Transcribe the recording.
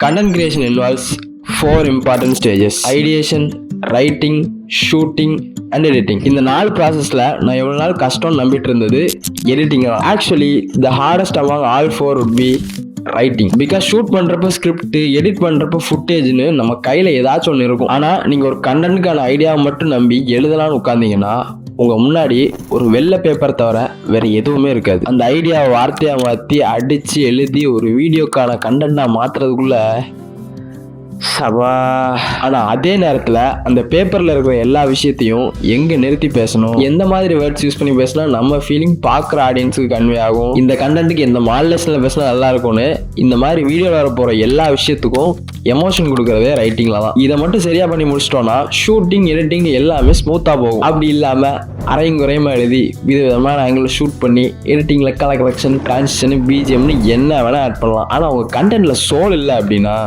Content creation involves 4 important stages: ideation, writing, shooting and editing. இந்த 4 ப்ராசஸில் நான் எவ்வளோ நாள் கஷ்டம் நம்பிட்டு இருந்தது எடிட்டிங் தான். Actually the hardest among all 4 would be writing. Because shoot பண்ணுறப்ப ஸ்கிரிப்ட், எடிட் பண்ணுறப்ப ஃபுட்டேஜ்னு நம்ம கையில் ஏதாச்சும் ஒன்று இருக்கும். ஆனால் நீங்கள் ஒரு கண்டென்ட்டுக்கான ஐடியாவை மட்டும் நம்பி எழுதலான்னு உட்காந்திங்கன்னா உங்கள் முன்னாடி ஒரு வெள்ளை பேப்பர் தவிர வேறு எதுவுமே இருக்காது. அந்த ஐடியாவை வார்த்தையாக மாற்றி அடித்து எழுதி ஒரு வீடியோக்கான கண்டென்ட்டாக மாற்றுறதுக்குள்ளே சபா. ஆனால் அதே நேரத்தில் அந்த பேப்பரில் இருக்கிற எல்லா விஷயத்தையும் எங்கே நிறுத்தி பேசணும், எந்த மாதிரி வேர்ட்ஸ் யூஸ் பண்ணி பேசினா நம்ம ஃபீலிங் பார்க்குற ஆடியன்ஸுக்கு கன்வே ஆகும், இந்த கண்டென்ட்டுக்கு எந்த மாடுலேஷனில் பேசினா நல்லா இருக்கும்னு இந்த மாதிரி வீடியோவில் வர போகிற எல்லா விஷயத்துக்கும் எமோஷன் கொடுக்குறதே ரைட்டிங்கில் தான். இதை மட்டும் சரியாக பண்ணி முடிச்சிட்டோன்னா ஷூட்டிங், எடிட்டிங் எல்லாமே ஸ்மூத்தாக போகும். அப்படி இல்லாமல் அரையும் குறையமாக எழுதி விதவிதமான ஆங்கிளில் ஷூட் பண்ணி எடிட்டிங்கில் கலெக்ஷன், டிரான்சிஷன், பிஜிஎம்னு என்ன வேணால் ஆட் பண்ணலாம். ஆனால் அவங்க கண்டென்ட்டில் சோல் இல்லை அப்படின்னா